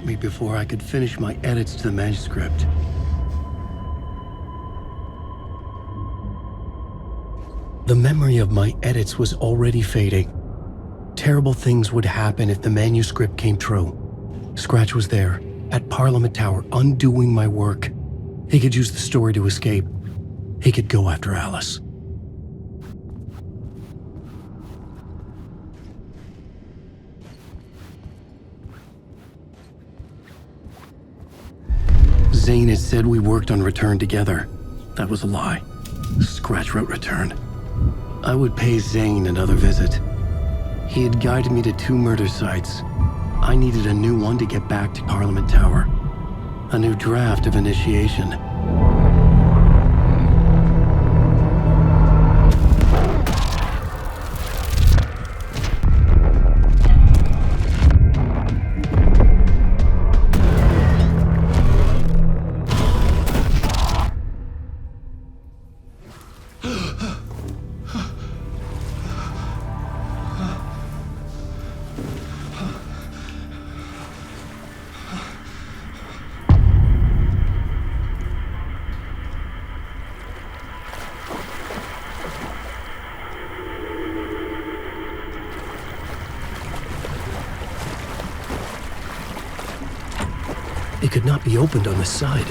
got me before I could finish my edits to the manuscript. The memory of my edits was already fading. Terrible things would happen if the manuscript came true. Scratch was there, at Parliament Tower, undoing my work. He could use the story to escape. He could go after Alice. Zane had said we worked on Return together. That was a lie. Scratch wrote Return. I would pay Zane another visit. He had guided me to 2 murder sites. I needed a new one to get back to Parliament Tower. A new draft of Initiation. It could not be opened on the side.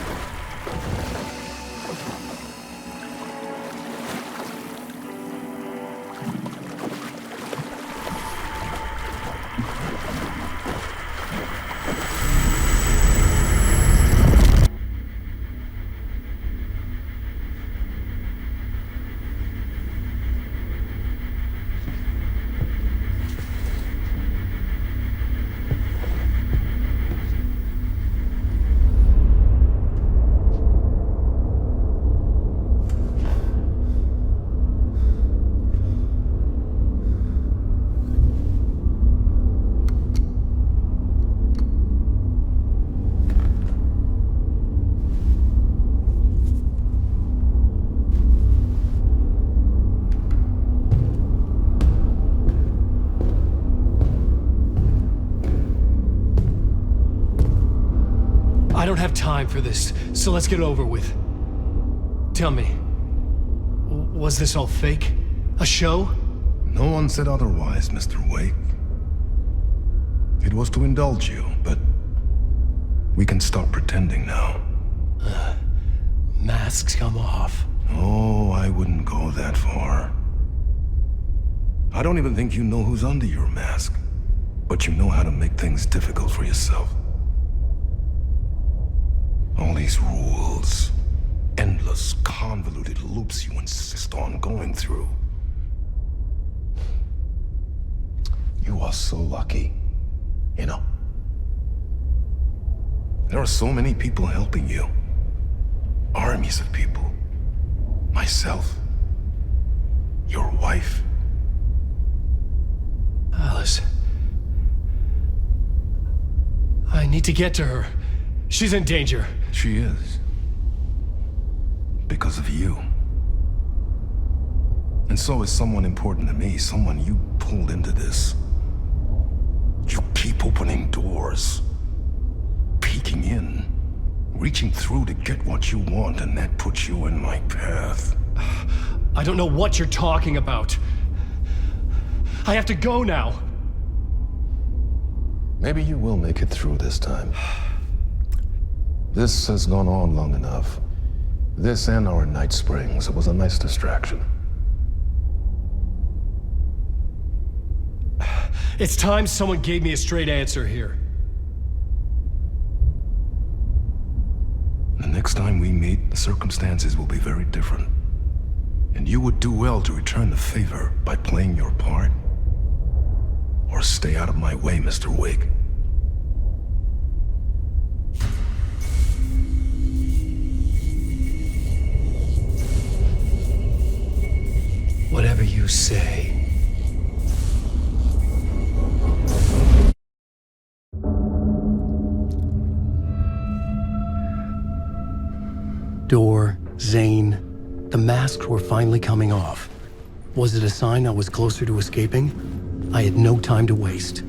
I don't have time for this, so let's get it over with. Tell me, was this all fake? A show? No one said otherwise, Mr. Wake. It was to indulge you, but we can stop pretending now. Masks come off. Oh, I wouldn't go that far. I don't even think you know who's under your mask, but you know how to make things difficult for yourself. All these rules, endless, convoluted loops you insist on going through. You are so lucky, you know. There are so many people helping you. Armies of people. Myself. Your wife. Alice. I need to get to her. She's in danger. She is. Because of you. And so is someone important to me, someone you pulled into this. You keep opening doors. Peeking in. Reaching through to get what you want, and that puts you in my path. I don't know what you're talking about. I have to go now. Maybe you will make it through this time. This has gone on long enough. This and our Night Springs. It was a nice distraction. It's time someone gave me a straight answer here. The next time we meet, the circumstances will be very different. And you would do well to return the favor by playing your part. Or stay out of my way, Mr. Wake. Whatever you say. Door, Zane, the masks were finally coming off. Was it a sign I was closer to escaping? I had no time to waste.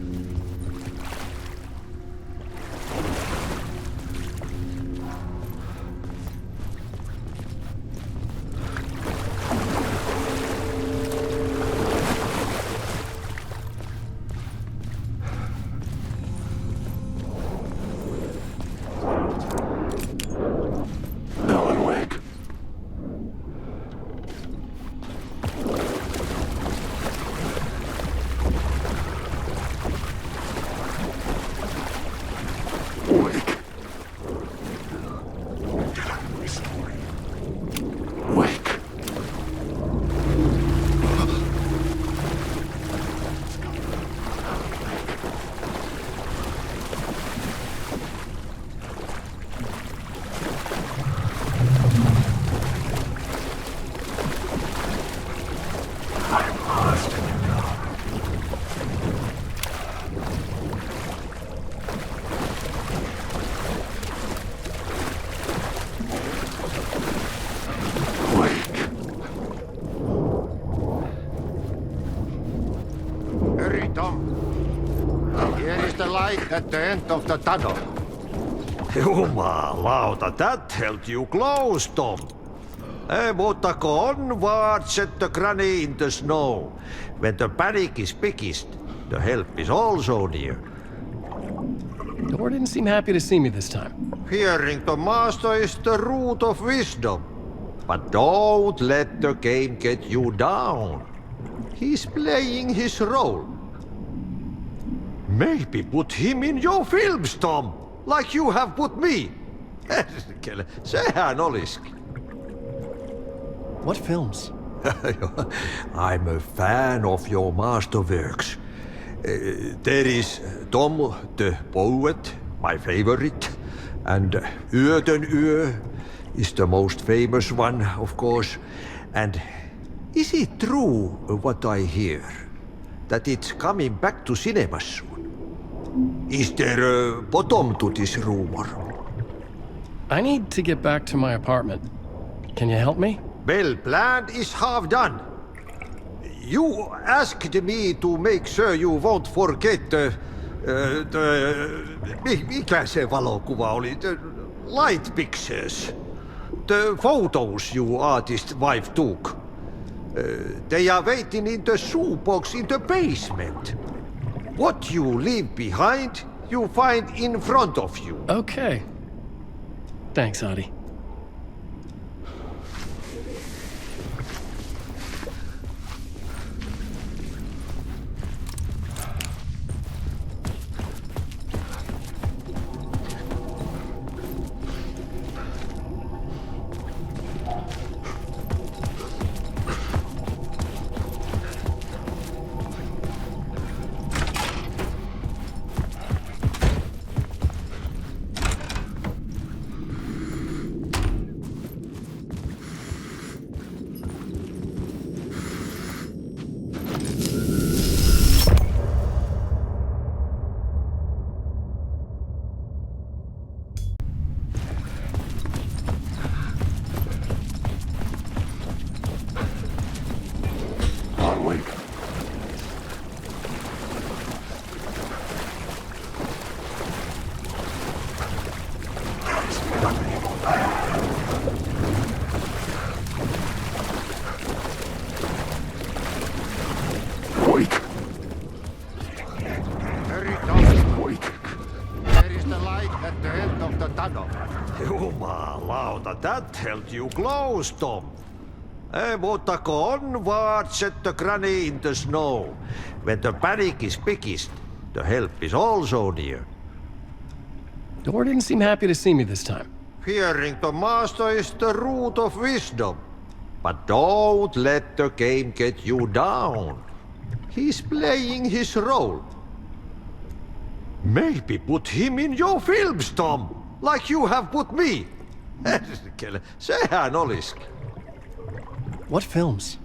Hurry, Tom. Here is the light at the end of the tunnel. Jumalauta, that held you close, Tom. Mutta go onward, said the granny in the snow. When the panic is biggest, the help is also near. Door didn't seem happy to see me this time. Hearing the master is the root of wisdom. But don't let the game get you down. He's playing his role. Maybe put him in your films, Tom, like you have put me. Sehän olisikin. What films? I'm a fan of your masterworks. There is Tom the Poet, my favorite, and II-12 is the most famous one, of course. And is it true what I hear, that it's coming back to cinemas soon? Is there a bottom to this rumor? I need to get back to my apartment. Can you help me? Well, plan is half done. You asked me to make sure you won't forget mikä se valokuva oli? The light pictures. The photos you artist wife took. They are waiting in the shoebox in the basement. What you leave behind, you find in front of you. Okay. Thanks, Adi. Hurry, Tom. There is the light at the end of the tunnel. Jumalauta, that held you close, Tom. Mutta go onward, said the granny in the snow. When the panic is biggest, the help is also near. Door didn't seem happy to see me this time. Hearing the master is the root of wisdom. But don't let the game get you down. He's playing his role. Maybe put him in your films, Tom, like you have put me. Sehän olisikin. What films?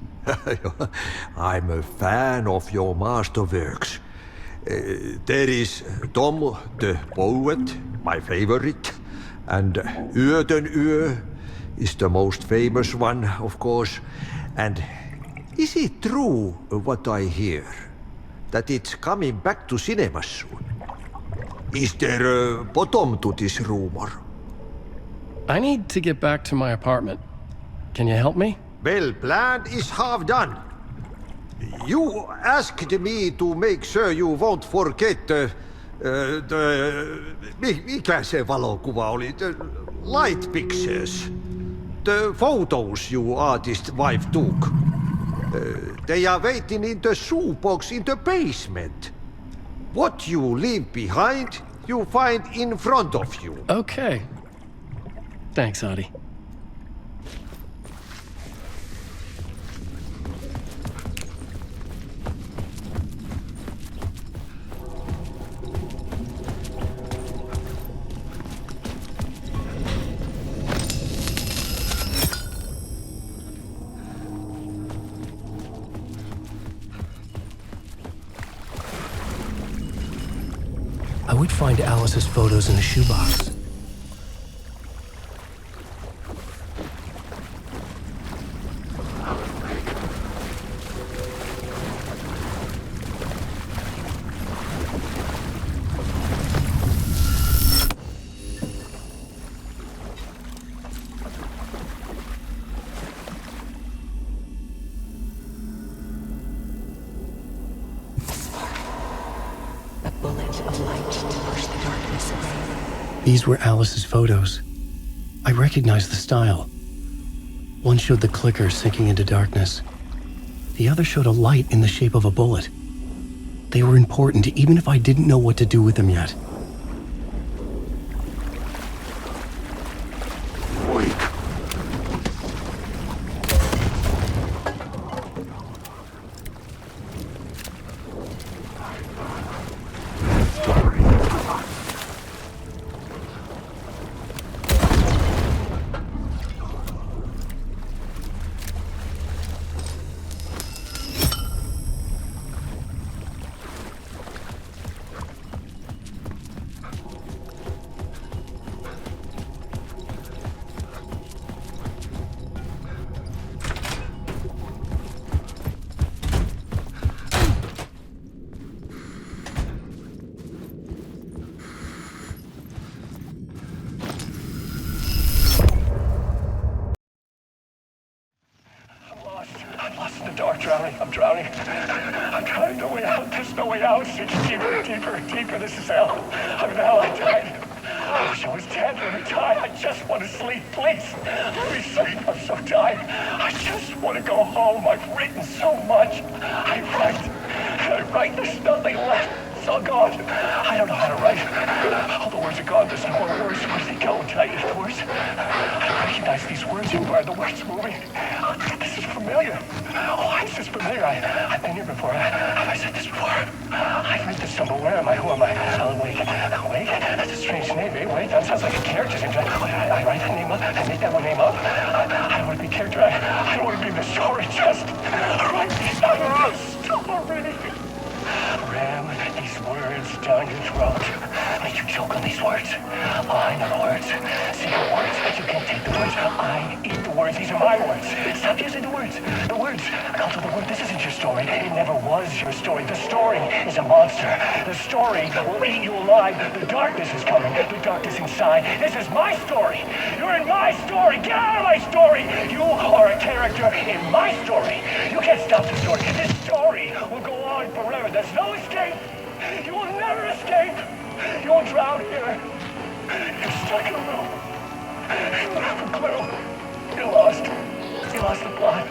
I'm a fan of your masterworks. There is Tom the Poet, my favorite, and II-12 is the most famous one, of course. And is it true what I hear, that it's coming back to cinemas soon? Is there a bottom to this rumor? I need to get back to my apartment. Can you help me? Well, plan is half done. You asked me to make sure you won't forget mikä se valokuva oli? The light pictures. The photos you artist wife took. They are waiting in the shoebox in the basement. What you leave behind, you find in front of you. Okay. Thanks, Adi. I would find Alice's photos in a shoebox. These were Alice's photos. I recognized the style. One showed the clicker sinking into darkness. The other showed a light in the shape of a bullet. They were important, even if I didn't know what to do with them yet. I'm drowning. No way out. There's no way out. It's deeper. This is hell. I'm in hell. I died. I wish I was dead. Let me die. I just want to sleep, please. Let me sleep. I'm so tired. I just want to go home. I've written so much. I write. There's nothing left. It's all gone. I don't know how to write. All the words are gone. There's no more words. Where do they go? Did I get the words? I recognize these words. Where are the words moving? Oh, this is familiar. Oh, why is this familiar? I've been here before. Have I said this before? I've read this somewhere. Where am I? Who am I? Wait. That's a strange name. Wait, that sounds like a character's name. I write the name up. I make that one name up. I don't want to be a character. I don't want to be in the story. Just write these out of the story. Ram these words down your throat. Make you choke on these words. Oh, I know the words. Secret words. You can't take the words. I eat the words. These are my words. Stop using the words. The words. Culture the word. This isn't your story. It never was your story. The story is a monster. The story will eat you alive. The darkness is coming. The darkness inside. This is my story. You're in my story. Get out of my story. You are a character in my story. You can't stop the story. This story will go on forever. There's no escape. You will never escape. You will drown here. You're stuck in a room. You don't have a clue. You're lost. You lost the plot.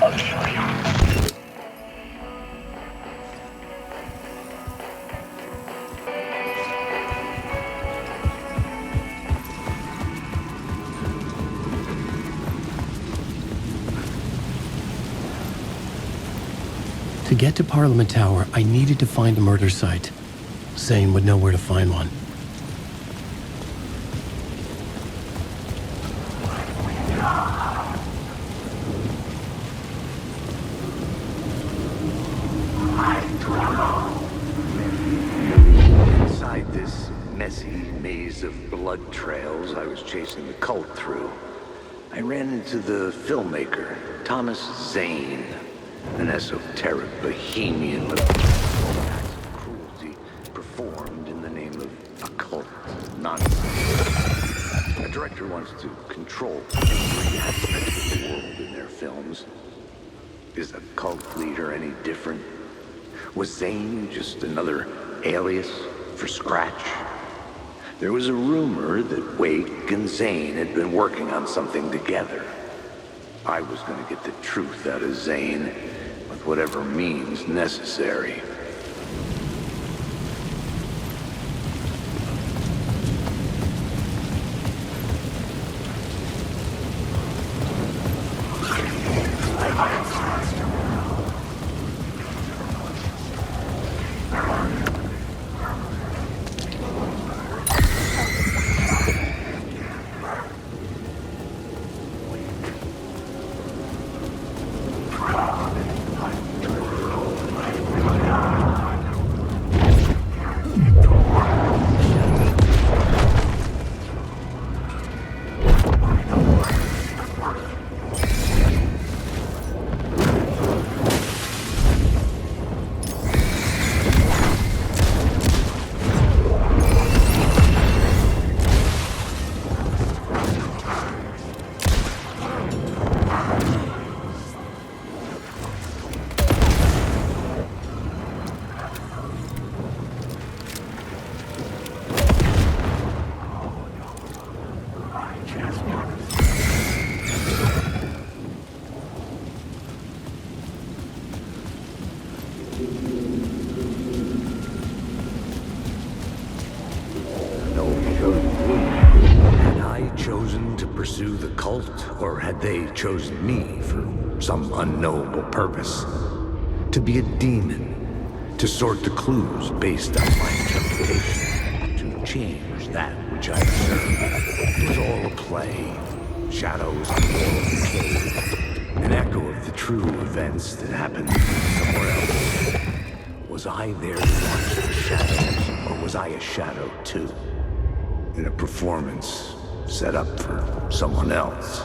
I'll show you. To get to Parliament Tower, I needed to find a murder site. Zane would know where to find one. Inside this messy maze of blood trails I was chasing the cult through, I ran into the filmmaker, Thomas Zane. An esoteric bohemian with acts of cruelty performed in the name of occult nonsense. A director wants to control every aspect of the world in their films. Is a cult leader any different? Was Zane just another alias for Scratch? There was a rumor that Wake and Zane had been working on something together. I was going to get the truth out of Zane with whatever means necessary. No, had I chosen to pursue the cult, or had they chosen me for some unknowable purpose? To be a demon, to sort the clues based on my interpretation, to change that which I observed. It was all a play. Shadows on the wall of the cave. An echo of the true events that happened somewhere else. Was I there to watch the shadows, or was I a shadow too? In a performance set up for someone else.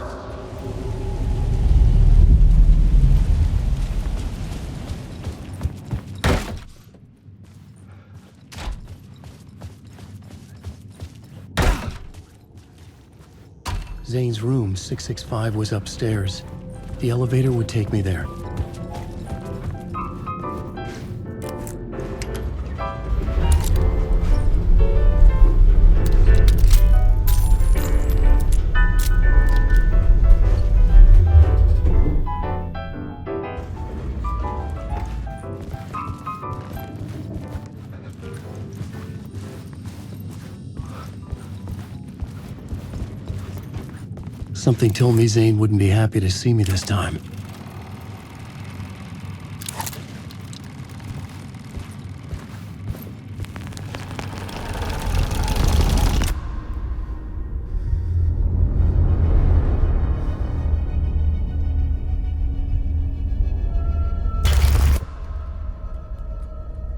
Zane's room, 665, was upstairs. The elevator would take me there. Something told me Zane wouldn't be happy to see me this time.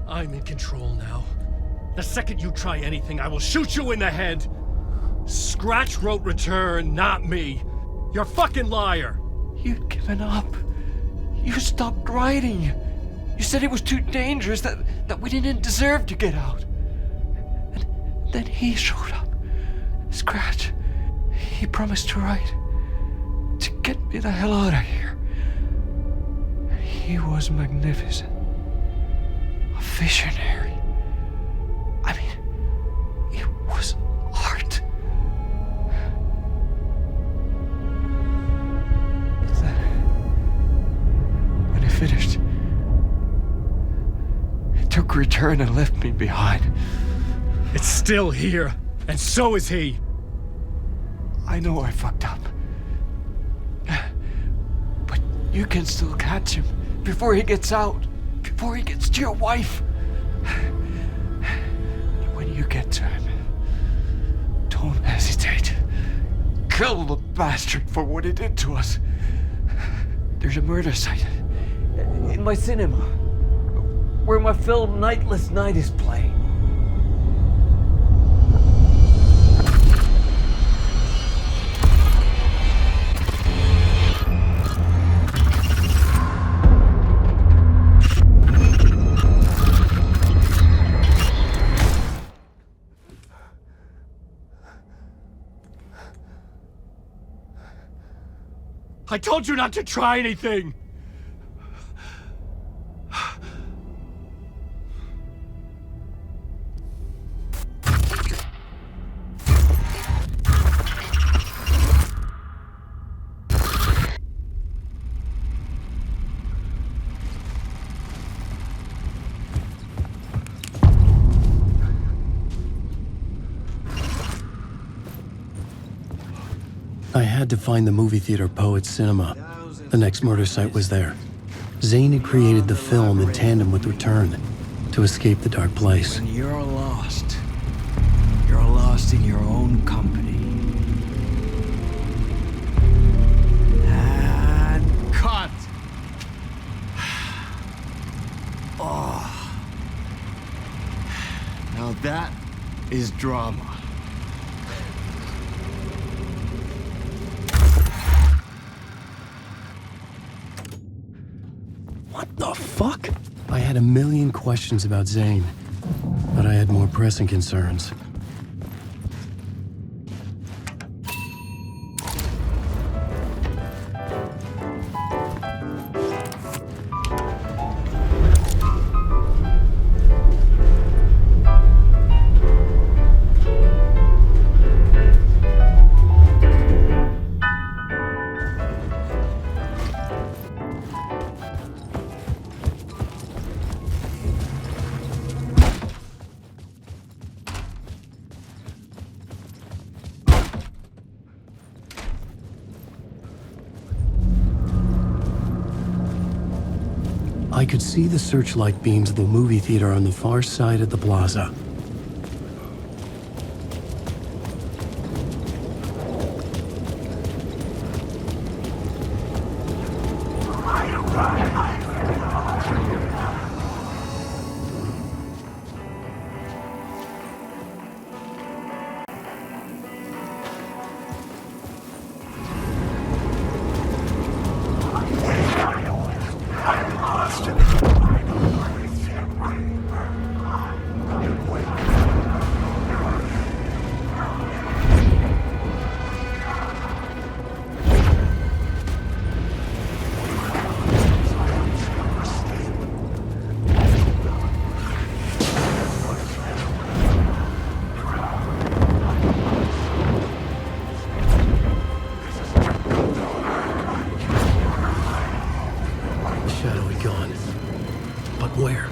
I'm in control now. The second you try anything, I will shoot you in the head! Scratch wrote return, not me. You're a fucking liar. You'd given up. You stopped writing. You said it was too dangerous, that we didn't deserve to get out. And then he showed up. Scratch. He promised to write. To get me the hell out of here. He was magnificent. A visionary. I mean, it was art. When it finished, it took return and left me behind. It's still here, and so is he. I know I fucked up. But you can still catch him before he gets out, before he gets to your wife. When you get to him, don't hesitate. Kill the bastard for what he did to us. There's a murder site in my cinema where my film Nightless Night is playing. I told you not to try anything! I had to find the movie theater Poets Cinema. The next murder site was there. Zane had created the film in tandem with Return to escape the dark place. When you're lost in your own company. And cut! Oh. Now that is drama. What the fuck? I had a million questions about Zane, but I had more pressing concerns. I could see the searchlight beams of the movie theater on the far side of the plaza. Shadowy gone. But where?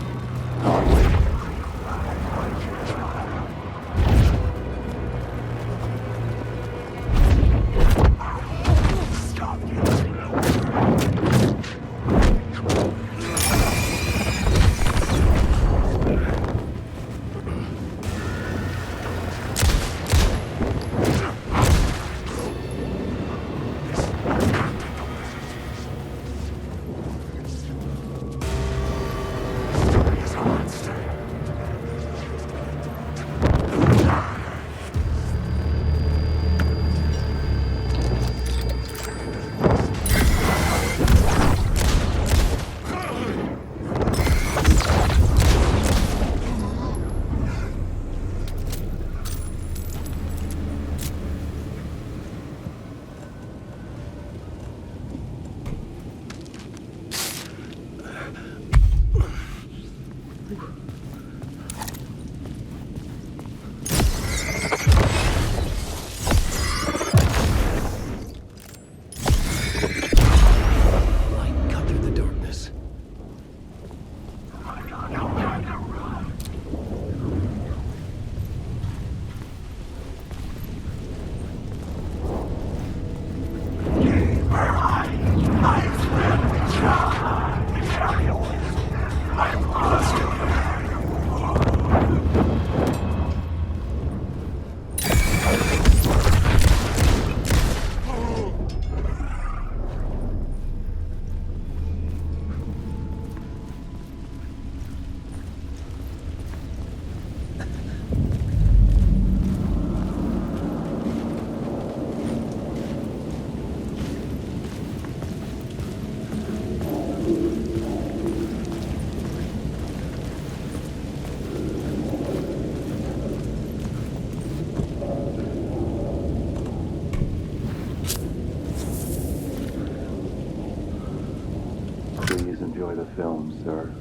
Enjoy the film, sir.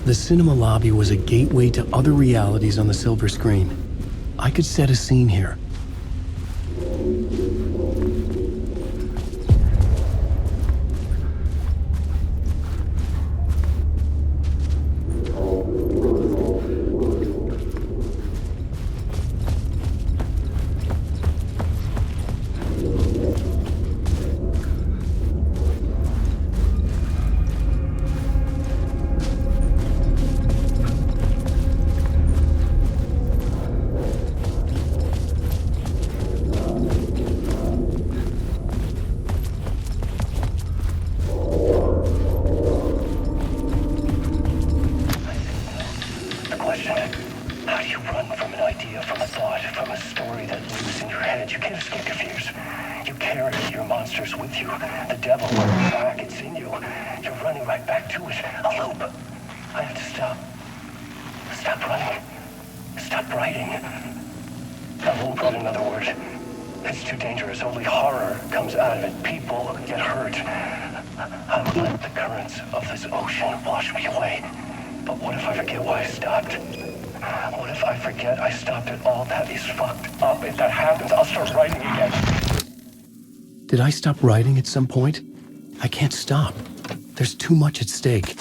The cinema lobby was a gateway to other realities on the silver screen. I could set a scene here. Did I stop writing at some point? I can't stop. There's too much at stake.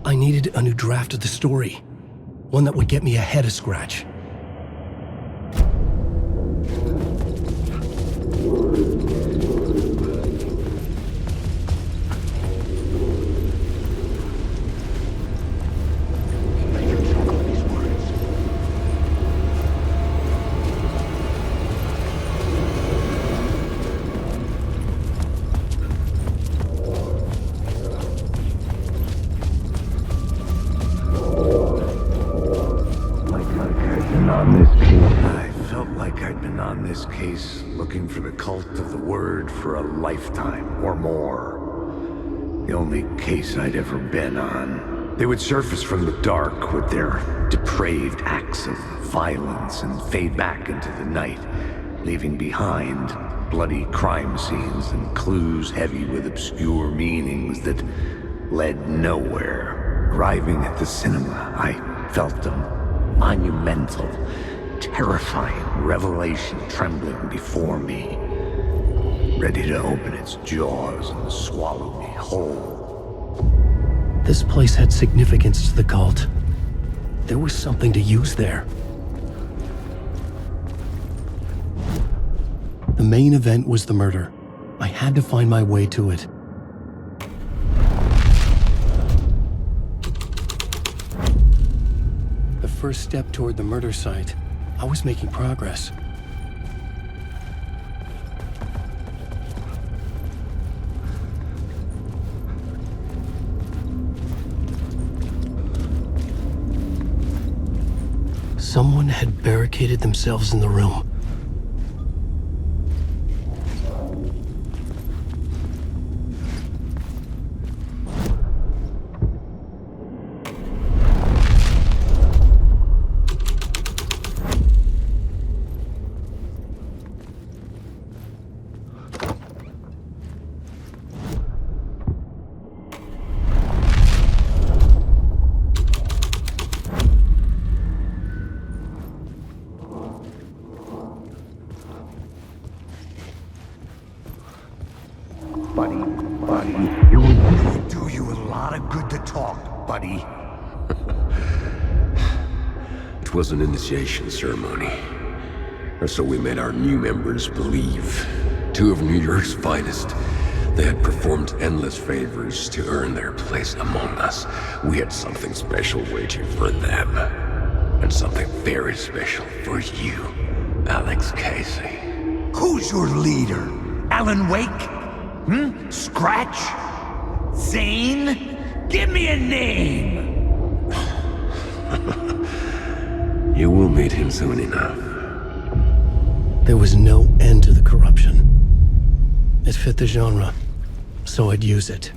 I needed a new draft of the story. One that would get me ahead of Scratch. Looking for the cult of the word for a lifetime or more. The only case I'd ever been on. They would surface from the dark with their depraved acts of violence and fade back into the night, leaving behind bloody crime scenes and clues heavy with obscure meanings that led nowhere. Arriving at the cinema, I felt a monumental, terrifying revelation trembling before me, ready to open its jaws and swallow me whole. This place had significance to the cult. There was something to use there. The main event was the murder. I had to find my way to it. The first step toward the murder site. I was making progress. Someone had barricaded themselves in the room. buddy. Do you a lot of good to talk, buddy. It was an initiation ceremony. Or so we made our new members believe. Two of New York's finest. They had performed endless favors to earn their place among us. We had something special waiting for them. And something very special for you, Alex Casey. Who's your leader? Alan Wake? Scratch? Zane? Give me a name! You will meet him soon enough. There was no end to the corruption. It fit the genre, so I'd use it.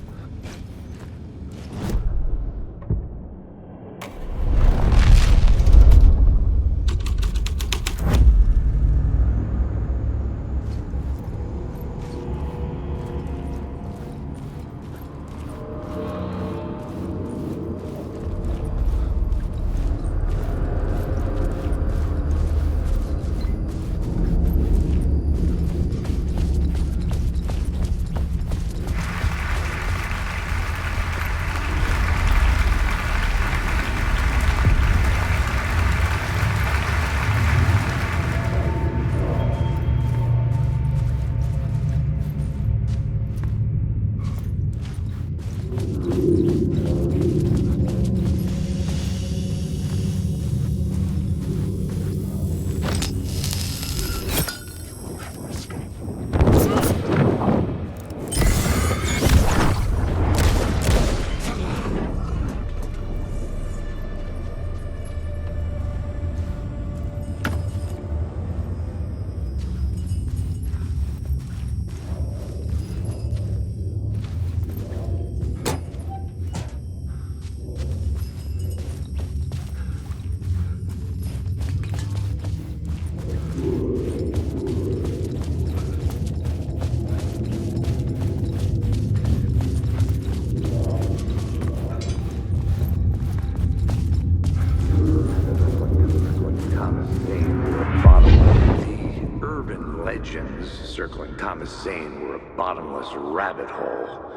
Circling Thomas Zane were a bottomless rabbit hole.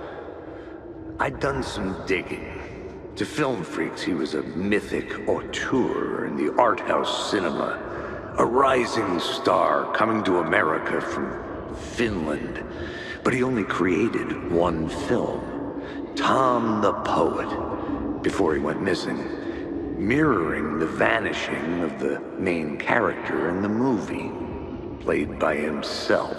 I'd done some digging. To film freaks, he was a mythic auteur in the art house cinema. A rising star coming to America from Finland. But he only created one film, Tom the Poet, before he went missing, mirroring the vanishing of the main character in the movie, played by himself.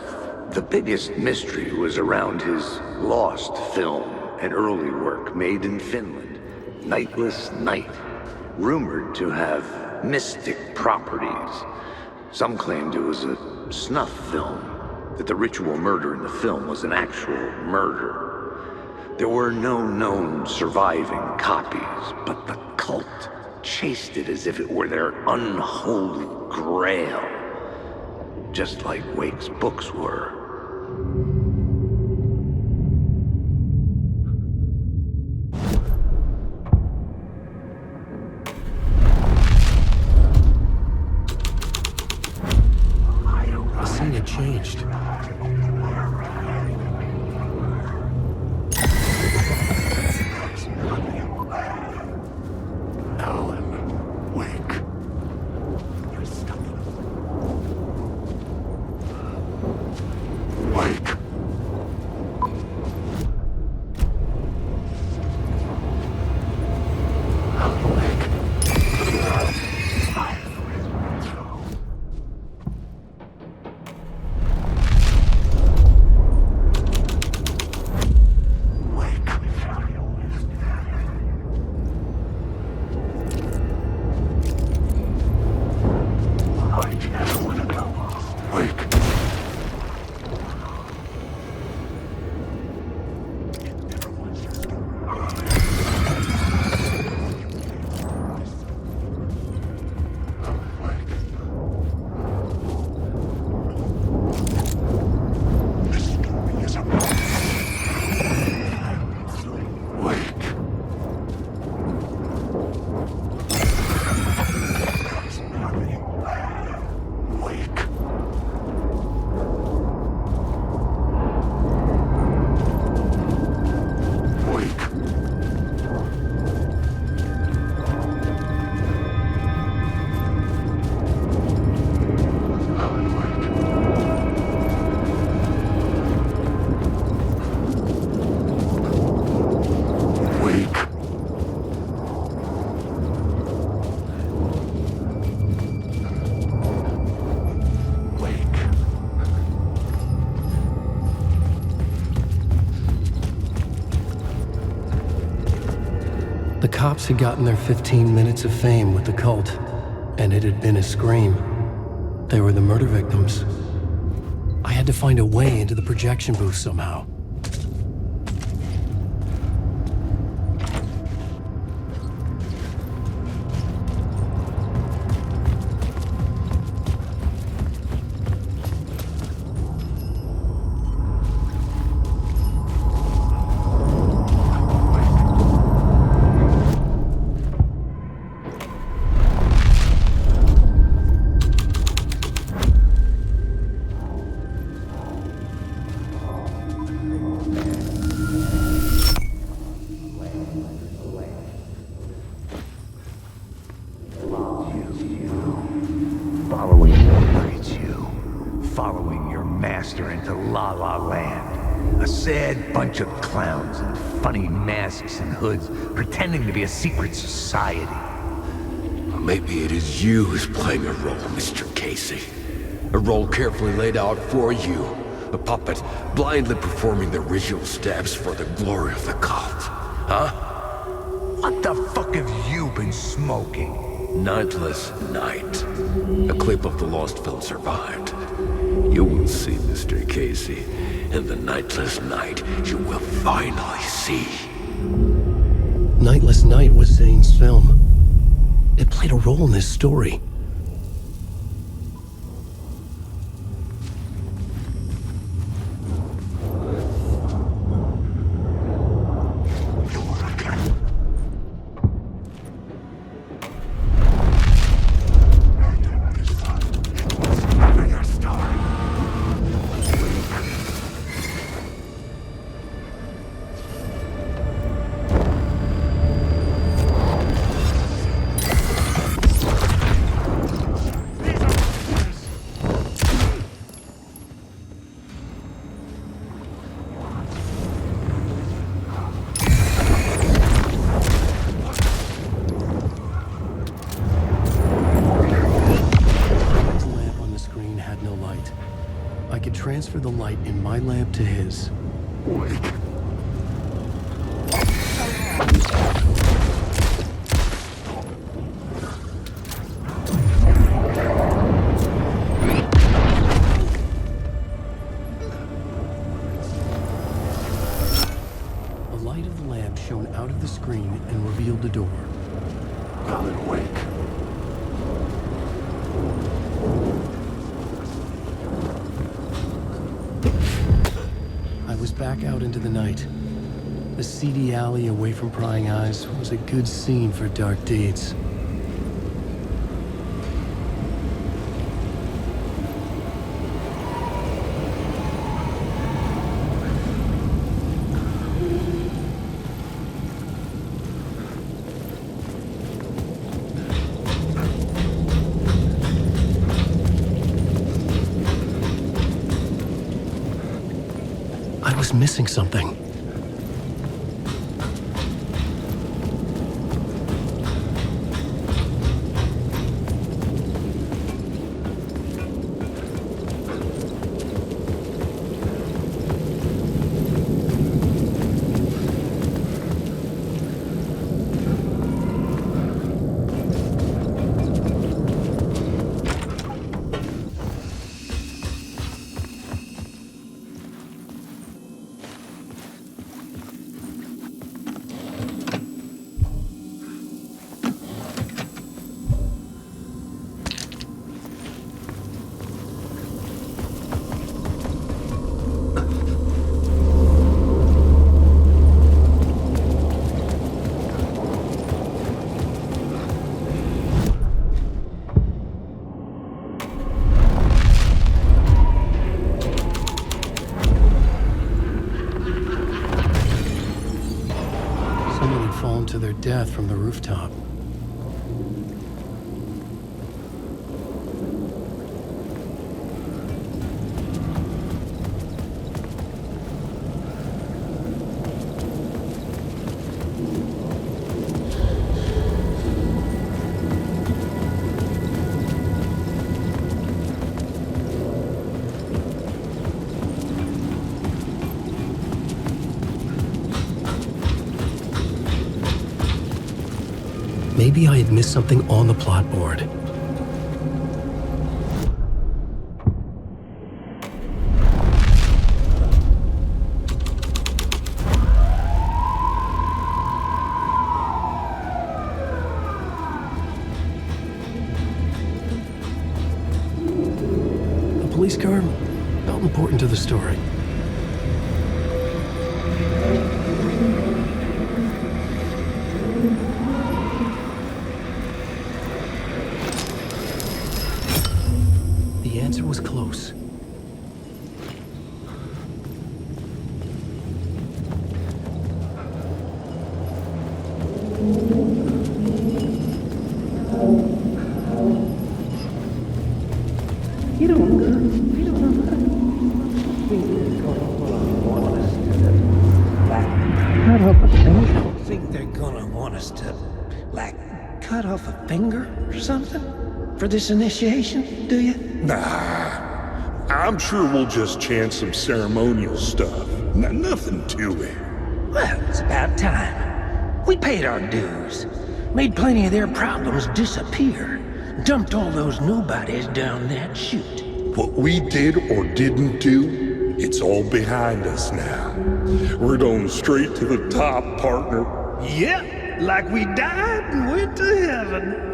The biggest mystery was around his lost film, an early work made in Finland, Nightless Night, rumored to have mystic properties. Some claimed it was a snuff film, that the ritual murder in the film was an actual murder. There were no known surviving copies, but the cult chased it as if it were their unholy grail, just like Wake's books were. The scene had changed. Alan Wake. Wake. cops had gotten their 15 minutes of fame with the cult, and it had been a scream. They were the murder victims. I had to find a way into the projection booth somehow. Following your master into La La Land. A sad bunch of clowns in funny masks and hoods pretending to be a secret society. Maybe it is you who's playing a role, Mr. Casey. A role carefully laid out for you. A puppet blindly performing the ritual steps for the glory of the cult. Huh? What the fuck have you been smoking? Nightless Night. A clip of the lost film survived. You will see, Mr. Casey. In the Nightless Night, you will finally see. Nightless Night was Zane's film. It played a role in this story. Transfer the light in my lamp to his. The light of the lamp shone out of the screen and revealed the door. Alan, awake. I was back out into the night. The seedy alley away from prying eyes was a good scene for dark deeds. I was missing something. To their death from the rooftop. maybe I had missed something on the plot board. The police car felt important to the story. The answer was close. Think they're gonna want us to, like, cut off a finger or something for this initiation, do you? Nah, I'm sure we'll just chant some ceremonial stuff. Nothing to it. Well, it's about time. We paid our dues, made plenty of their problems disappear, dumped all those nobodies down that chute. What we did or didn't do, it's all behind us now. We're going straight to the top, partner. Yep, like we died and went to heaven.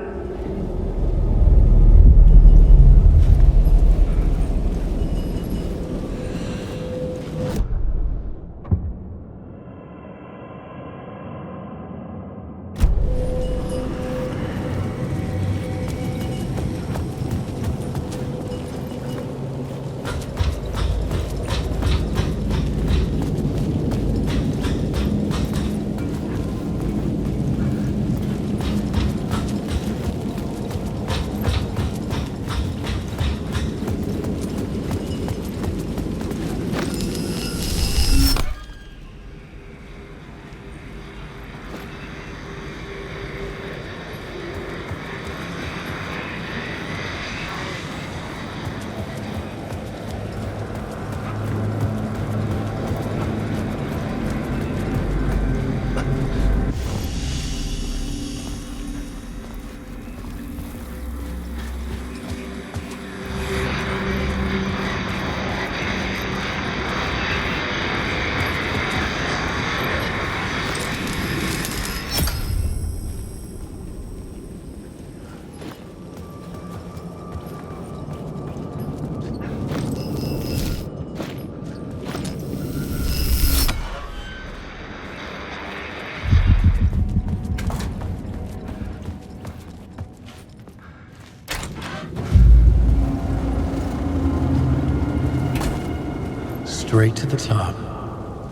Straight to the top.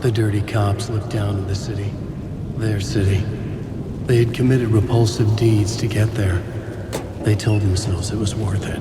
The dirty cops looked down on the city. Their city. They had committed repulsive deeds to get there. They told themselves it was worth it.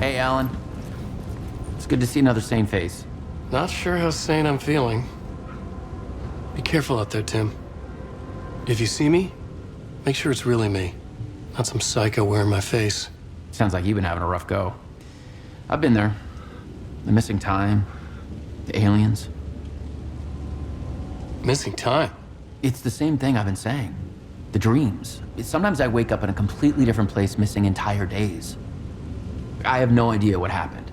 Hey, Alan. It's good to see another sane face. Not sure how sane I'm feeling. Be careful out there, Tim. If you see me, make sure it's really me, not some psycho wearing my face. Sounds like you've been having a rough go. I've been there. The missing time, the aliens. Missing time? It's the same thing I've been saying. The dreams. Sometimes I wake up in a completely different place, missing entire days. I have no idea what happened,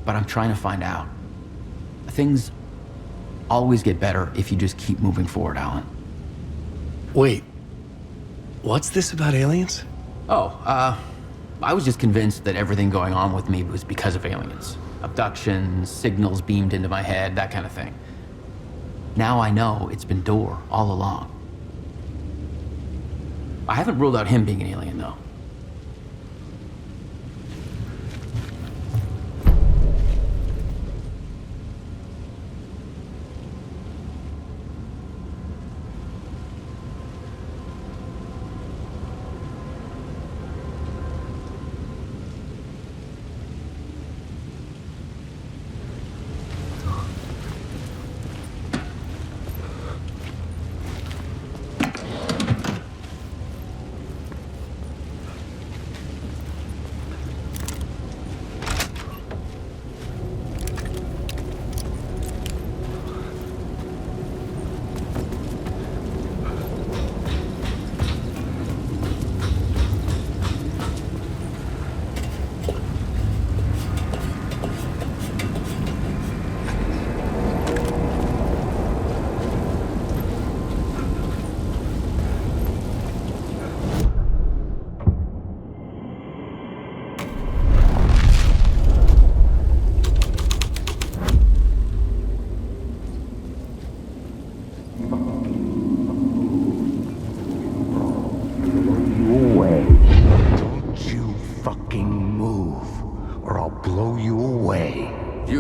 but I'm trying to find out. Things always get better if you just keep moving forward, Alan. Wait, what's this about aliens? I was just convinced that everything going on with me was because of aliens. Abductions, signals beamed into my head, that kind of thing. Now I know it's been Door all along. I haven't ruled out him being an alien, though.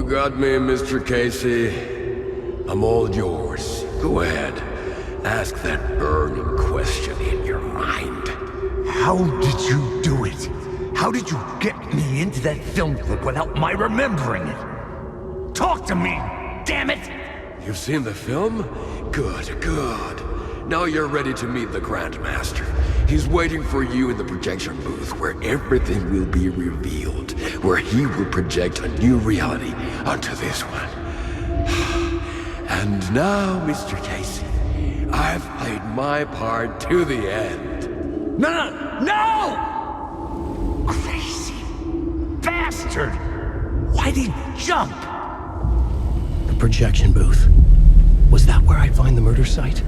Got me, Mr. Casey. I'm all yours. Go ahead. Ask that burning question in your mind. How did you do it? How did you get me into that film clip without my remembering it? Talk to me, damn it! You've seen the film? Good, good. Now you're ready to meet the Grandmaster. He's waiting for you in the projection booth where everything will be revealed, where he will project a new reality onto this one. And now, Mr. Casey, I've played my part to the end. No! Crazy bastard! Why'd he jump? The projection booth. Was that where I'd find the murder site?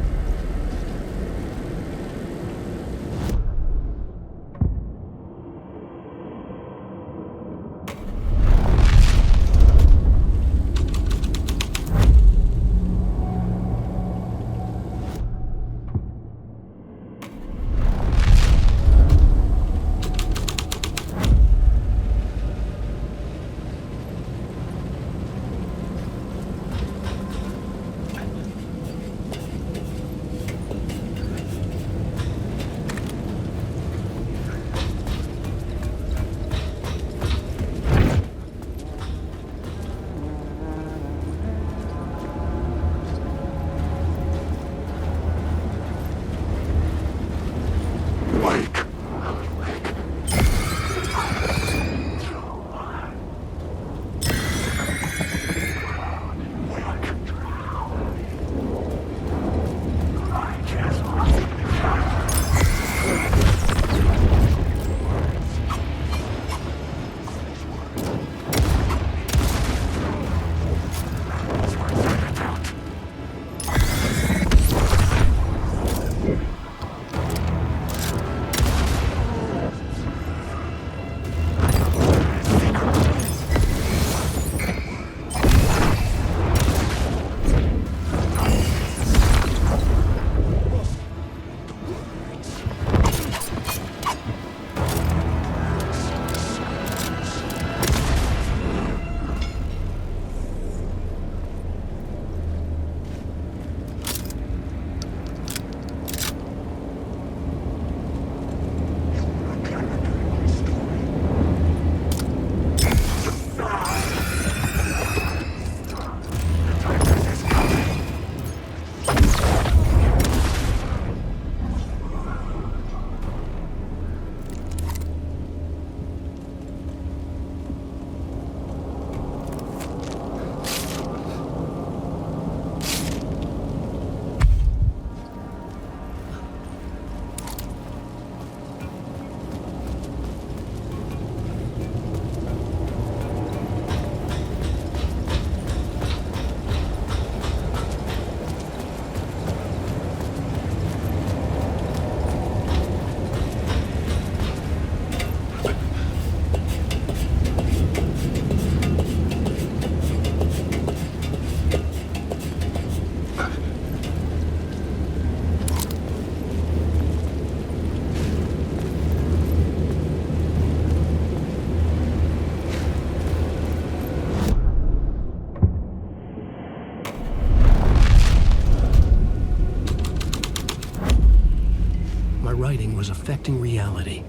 was affecting reality.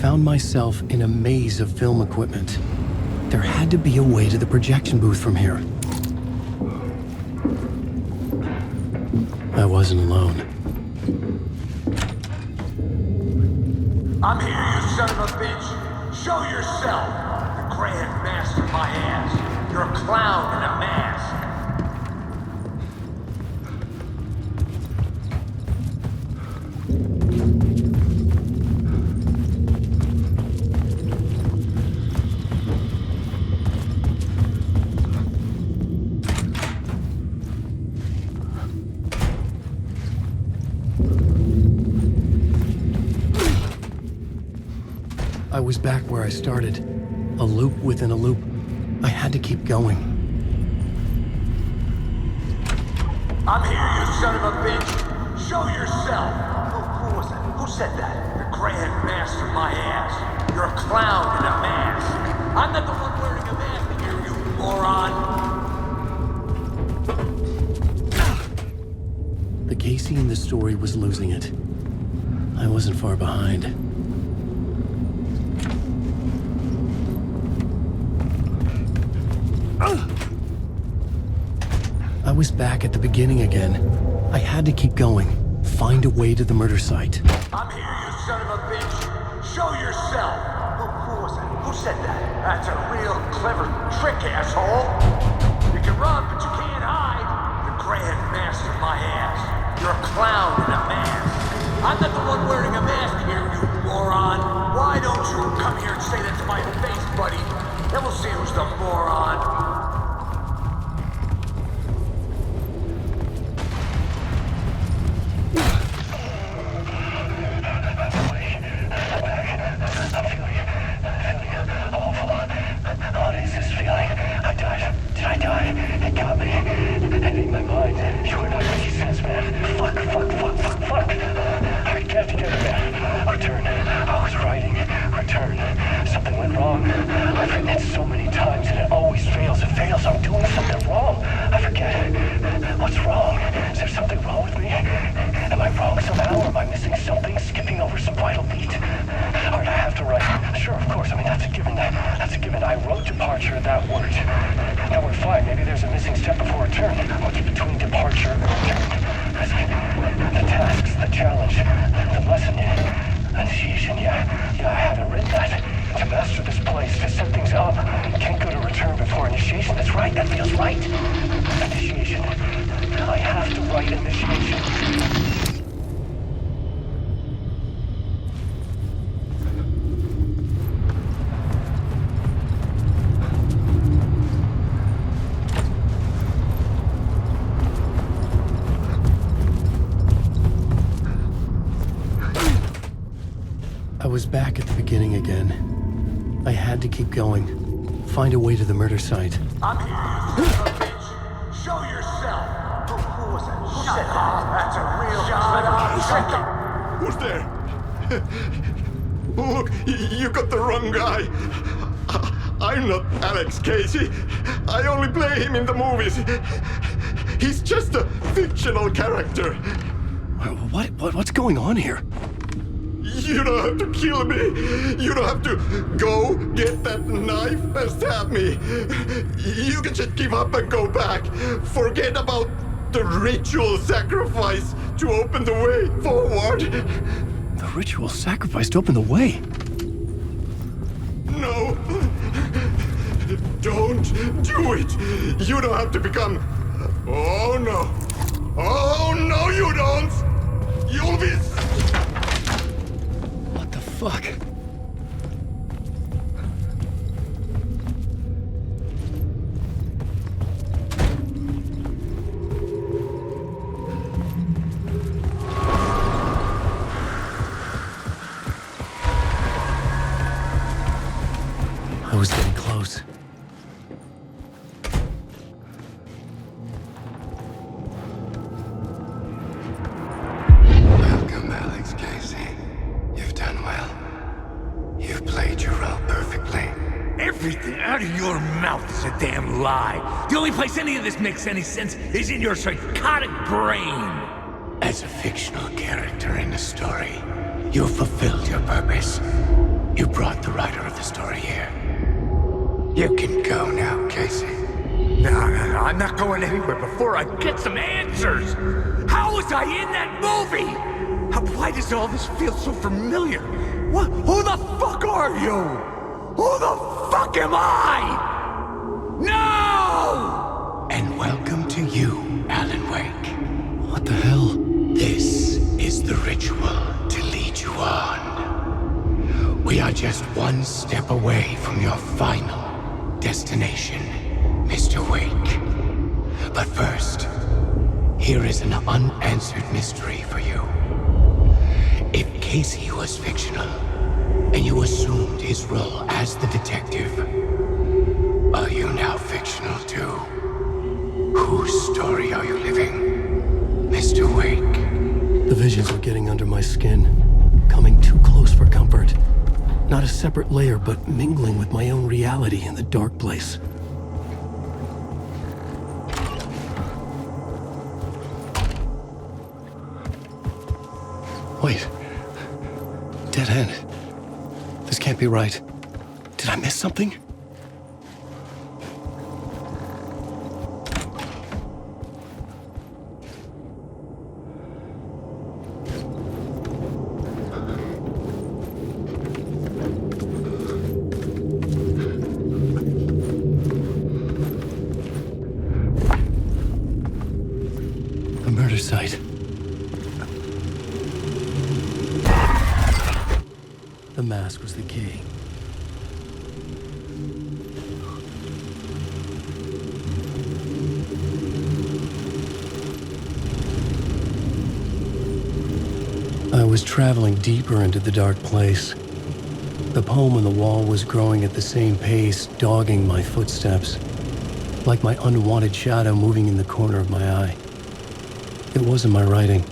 Found myself in a maze of film equipment. There had to be a way to the projection booth from here. I wasn't alone. I'm here, you son of a bitch. Show yourself. The Grand Master my ass. You're a clown in a mask. I was back where I started. A loop within a loop. I had to keep going. I'm here, you son of a bitch. Show yourself. Who was that? Who said that? The Grand Master my ass. You're a clown in a mask. I'm not the one wearing a mask here, you moron. The Casey in the story was losing it. I wasn't far behind. I was back at the beginning again. I had to keep going. Find a way to the murder site. I'm here, you son of a bitch. Show yourself. Who was that? Who said that? That's a real clever trick, asshole. You can run, but you can't hide. The Grand Master my ass. You're a clown in a mask. I'm not the one wearing a mask here, you moron. Why don't you come here and say that to my face, buddy? Then we'll see who's the moron. I was back at the beginning again. I had to keep going. Find a way to the murder site. I'm here, you son of a bitch. Show yourself. Who was that? Who said that? That's a real Who's there? Look, you got the wrong guy. I'm not Alex Casey. I only play him in the movies. He's just a fictional character. What's going on here? You don't have to kill me. You don't have to go get that knife and stab me. You can just give up and go back. Forget about the ritual sacrifice to open the way forward. The ritual sacrifice to open the way? No. Don't do it. You don't have to become... Oh, no. Oh, no, you don't. You'll be... Fuck. I was getting close. Welcome, Alex Casey. You've done well. You've played your role perfectly. Everything out of your mouth is a damn lie. The only place any of this makes any sense is in your psychotic brain. As a fictional character in a story, you've fulfilled your purpose. You brought the writer of the story here. You can go now, Casey. No, I'm not going anywhere before I get some answers. How was I in that movie? Why does all this feel so familiar? What? Who the fuck are you? Who the fuck am I? No! And welcome to you, Alan Wake. What the hell? This is the ritual to lead you on. We are just one step away from your final destination, Mr. Wake. But first, here is an unanswered mystery for you. If Casey was fictional, and you assumed his role as the detective, are you now fictional too? Whose story are you living, Mr. Wake? The visions are getting under my skin, coming too close for comfort. Not a separate layer, but mingling with my own reality in the dark place. Wait. Dead end. This can't be right. Did I miss something? The mask was the key. I was traveling deeper into the dark place. The poem on the wall was growing at the same pace, dogging my footsteps, like my unwanted shadow moving in the corner of my eye. It wasn't my writing.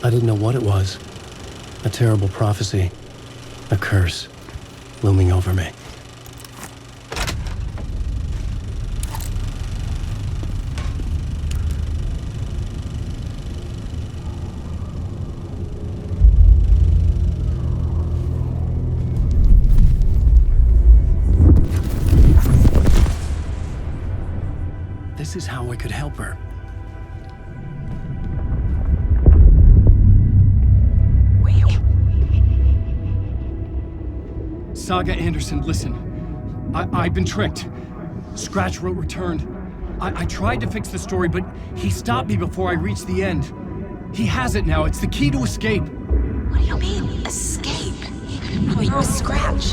I didn't know what it was. A terrible prophecy, a curse, looming over me. This is how I could help her. Saga Anderson, listen. I've been tricked. Scratch wrote returned. I tried to fix the story, but he stopped me before I reached the end. He has it now. It's the key to escape. What do you mean, escape? Oh, you're a Scratch.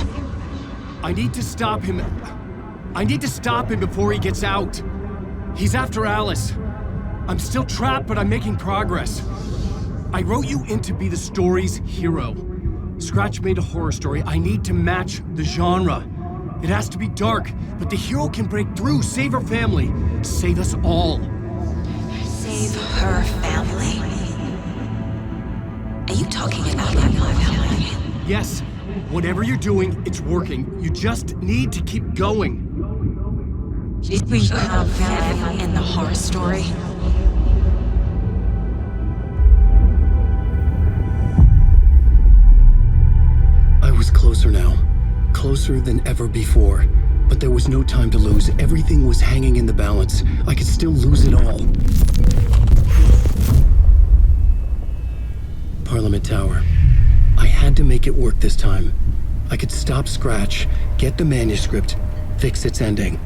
I need to stop him. I need to stop him before he gets out. He's after Alice. I'm still trapped, but I'm making progress. I wrote you in to be the story's hero. Scratch made a horror story. I need to match the genre. It has to be dark, but the hero can break through, save her family, save us all. Save her family? Are you talking about my family? Yes, whatever you're doing, it's working. You just need to keep going. We have them in the horror story. I was closer now. Closer than ever before. But there was no time to lose. Everything was hanging in the balance. I could still lose it all. Parliament Tower. I had to make it work this time. I could stop Scratch, get the manuscript, fix its ending.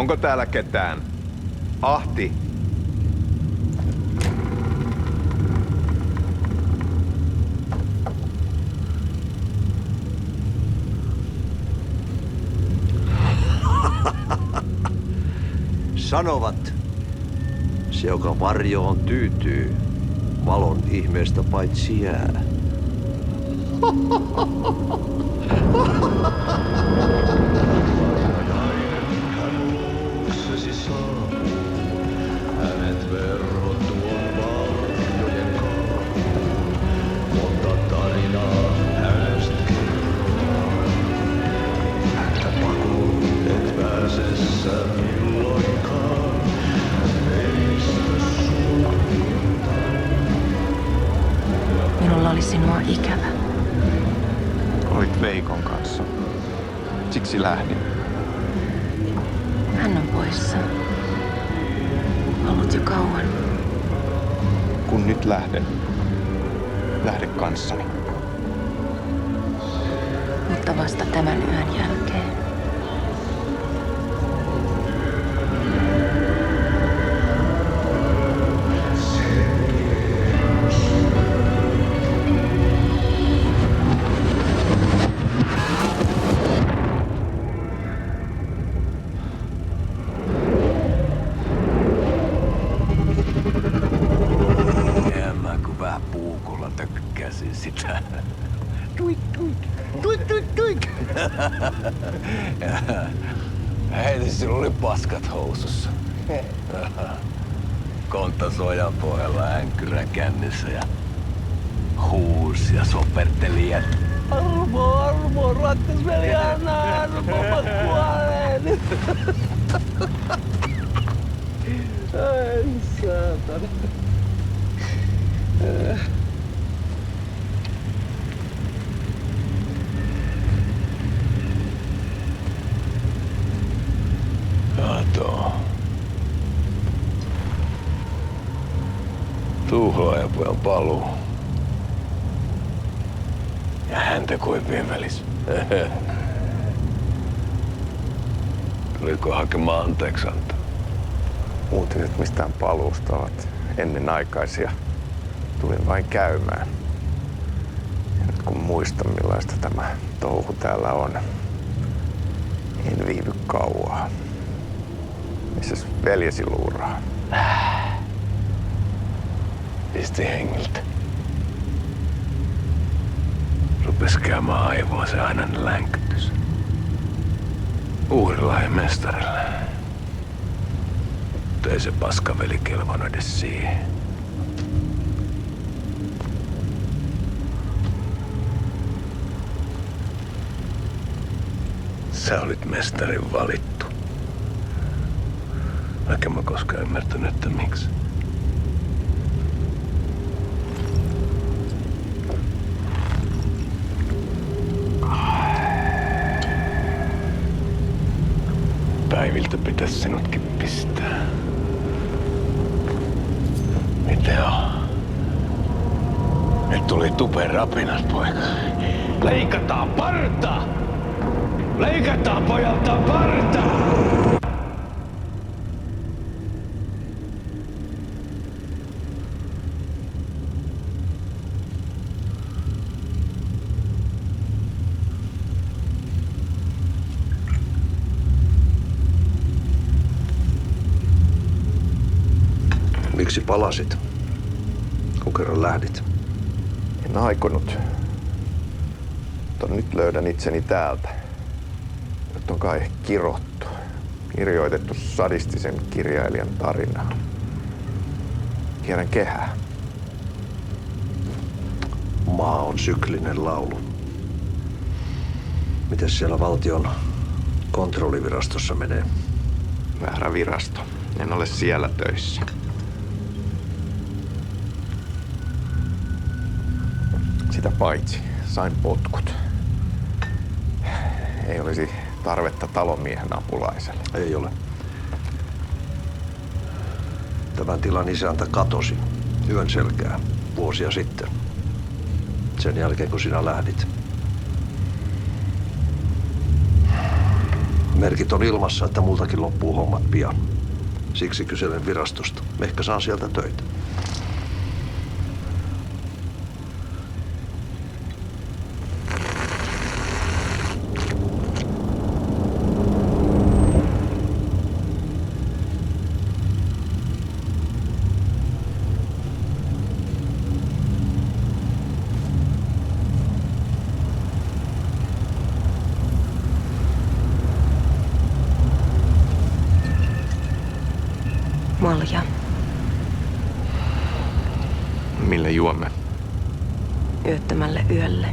Onko täällä ketään? Ahti! Sanovat, se joka varjoon tyytyy, valon ihmeestä paitsi jää. Hänet verhottuun valtioiden kauan, monta tarinaa hänestä kerrotaan. Häntä pakoon et pääse sä milloinkaan, meistä Minulla oli sinua ikävä. Olit Veikon kanssa. Siksi lähdin. Hän on poissa. Ollut jo kauan. Kun nyt lähden, lähde kanssani. Mutta vasta tämän yön jälkeen. Sitä. Tuik, tuik, tuik, tuik, tuik. Heti sillä oli paskat housussa. Kontta sojan pohjalla änkyrän kännissä ja huusi ja soperteli. Armo, rattasveli, anna armo, mä kuolen. Ai saatana. Kato. Tuhlaajapojan paluu. Ja häntä koipien välissä. Tuliko hakemaan anteeksiantoa? Uutiset mistään paluusta ovat ennenaikaisia. Tulin vain käymään. Ja nyt kun muistan millaista tämä touhu täällä on, en viivy kauaa. Missäs veljesi luuraa? Pisti hengiltä. Rupes käymään aivoa se ainainen länkytys. Uudella mestarilla. Mutta ei se paskaveli kelvannut edes siihen. Sä olit mestarin valittu. Vaikka mä koskaan ymmärtänyt, että miksi. Päiviltä pitäisi sinutkin pistää. Miten on? Nyt tuli tupen rapinat, poika. Leikataan parta! Leikataan pojalta parta! Miksi palasit, kun kerran lähdit? En aikonut. Mutta nyt löydän itseni täältä. Nyt on kai kirottu. Kirjoitettu sadistisen kirjailijan tarinaa. Kierrän kehää. Maa on syklinen laulu. Mites siellä valtion kontrollivirastossa menee? Väärä virasto. En ole siellä töissä. Sitä paitsi sain potkut. Ei olisi tarvetta talonmiehen apulaiselle. Ei ole. Tämän tilan isäntä katosi yön selkää vuosia sitten. Sen jälkeen kun sinä lähdit. Merkit on ilmassa, että multakin loppuu hommat pian. Siksi kyselen virastosta. Ehkä saan sieltä töitä. Malja. Mille juomme? Yöttömälle yölle.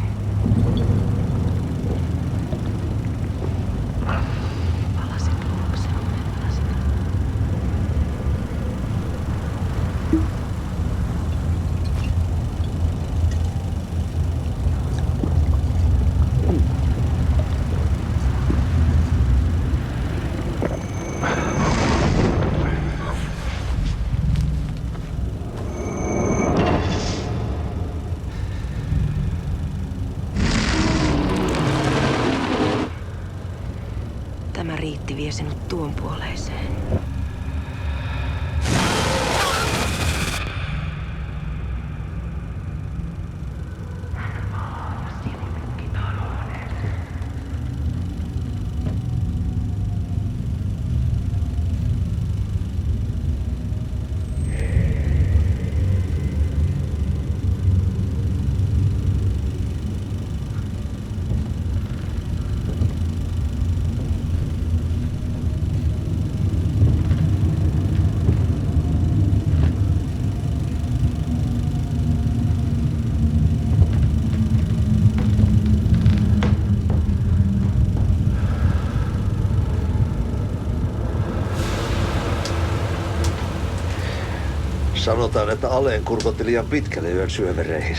Palasit luokseemme, palasit. Tämä riitti vie sinut tuon puoleiseen. Sanotaan, että Aleen kurkotti liian pitkälle yön syövereihin.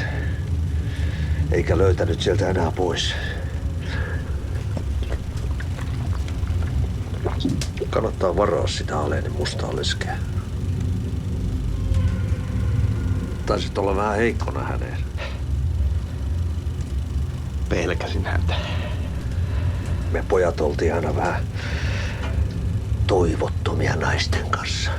Eikä löytänyt sieltä enää pois. Kannattaa varaa sitä Aleen mustaa leskeä. Taisit olla vähän heikkona häneen. Pelkäsin häntä. Me pojat oltiin aina vähän toivottomia naisten kanssa.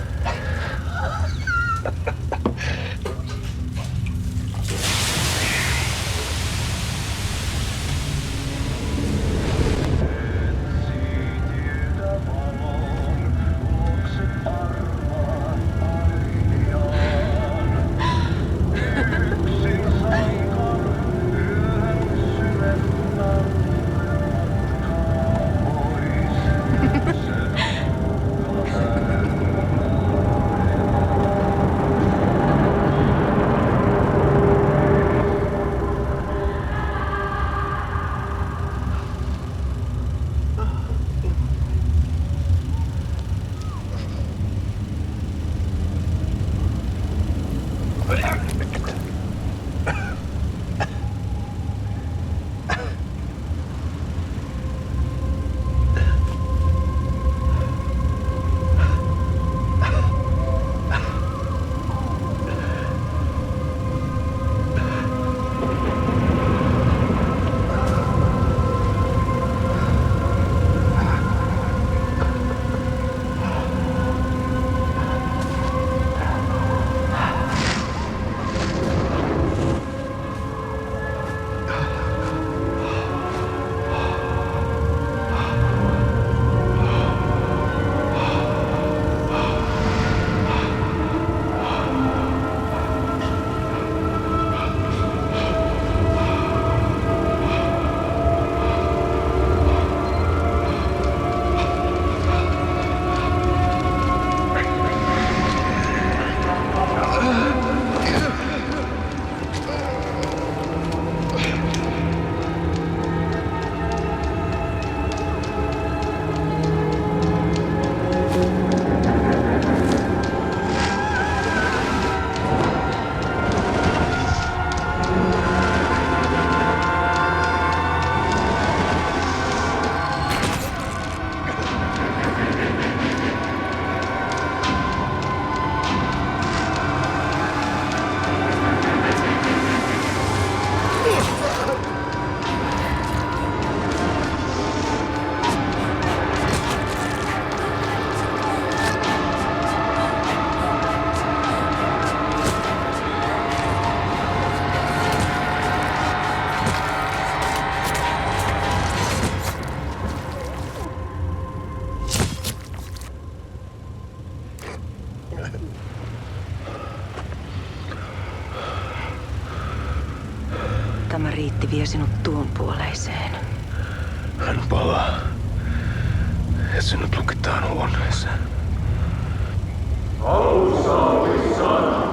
Tämä riitti vie sinut tuon puoleiseen. Hän palaa. Ja sinut lukitaan huoneeseen. Alussa oli sana.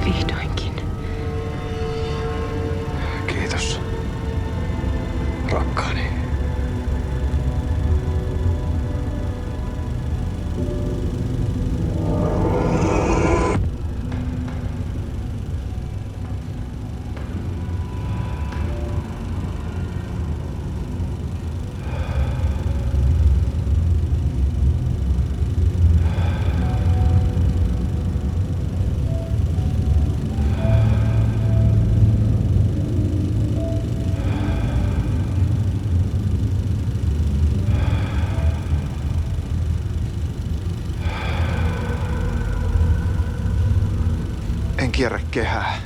Vihdoinkin. Kiitos, rakkaani. En kierrä kehää.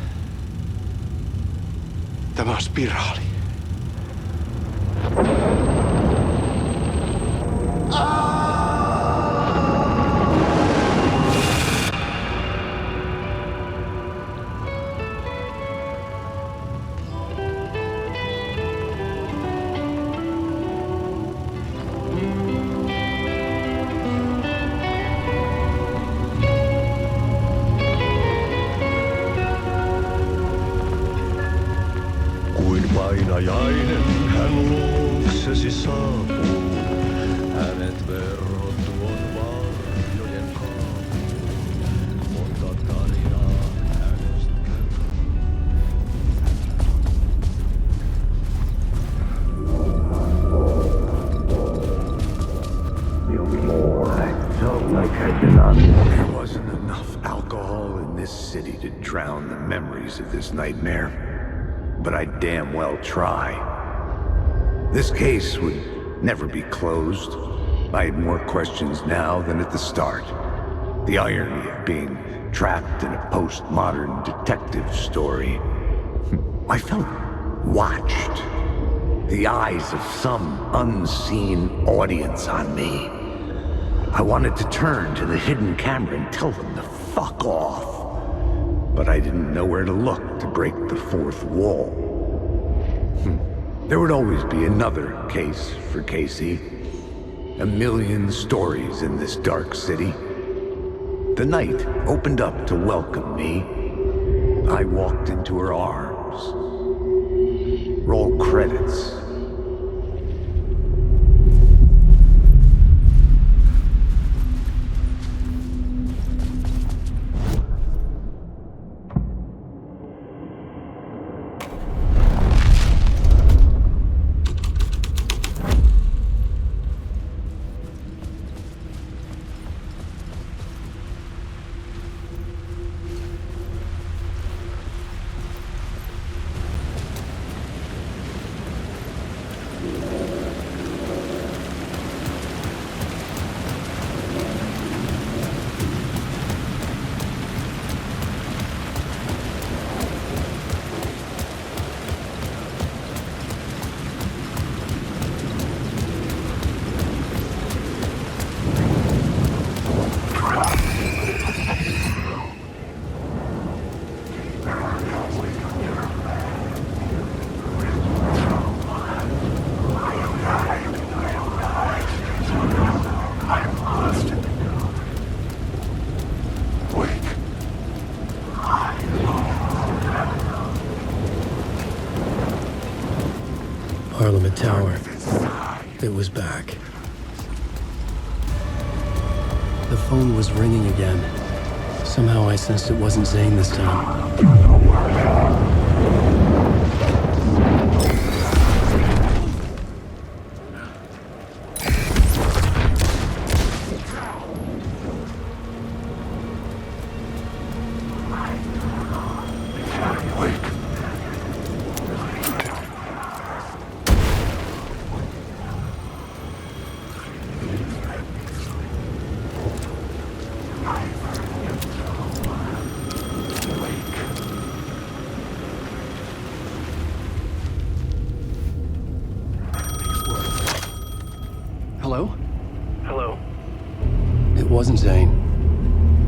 Tämä on spiraali. Kuin painajainen hän luoksesi saapuu. Hänet verhot tuon varjojen kaapuun. Monta tarinaa hänestä I felt like I'd been on. There wasn't enough alcohol in this city to drown the memories of this nightmare. But I'd damn well try. This case would never be closed. I had more questions now than at the start. The irony of being trapped in a postmodern detective story. I felt watched. The eyes of some unseen audience on me. I wanted to turn to the hidden camera and tell them to fuck off. But I didn't know where to look to break the fourth wall. There would always be another case for Casey. A million stories in this dark city. The night opened up to welcome me. I walked into her arms. Roll credits. Parliament Tower. It was back. The phone was ringing again. Somehow I sensed it wasn't Zane this time. Hello? Hello. It wasn't Zane.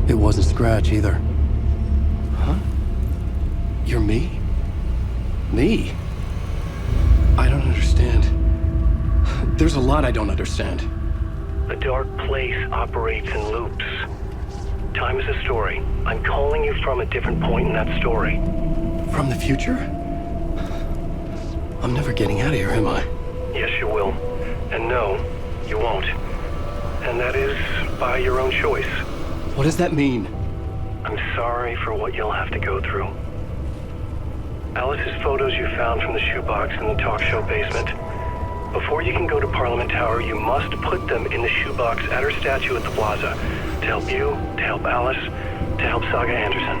It wasn't Scratch either. Huh? You're me? Me? I don't understand. There's a lot I don't understand. The dark place operates in loops. Time is a story. I'm calling you from a different point in that story. From the future? I'm never getting out of here, am I? Yes, you will. And no, you won't. And that is by your own choice. What does that mean? I'm sorry for what you'll have to go through. Alice's photos you found from the shoebox in the talk show basement. Before you can go to Parliament Tower, you must put them in the shoebox at her statue at the plaza. To help you, to help Alice, to help Saga Anderson.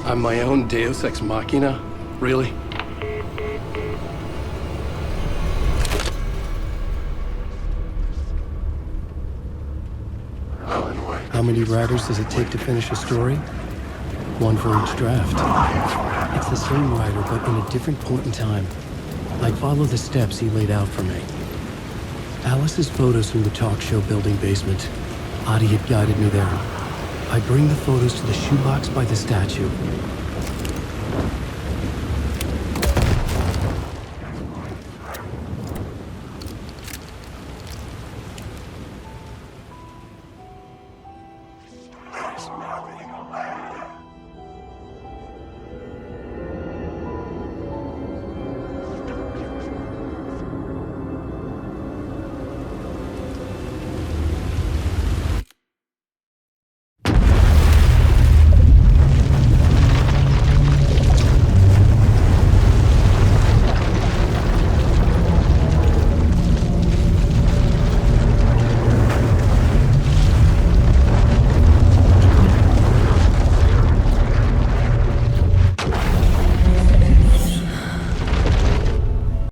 I'm my own Deus Ex Machina? Really? How many writers does it take to finish a story? One for each draft. It's the same writer, but in a different point in time. I follow the steps he laid out for me. Alice's photos from the talk show building basement. Adi had guided me there. I bring the photos to the shoebox by the statue.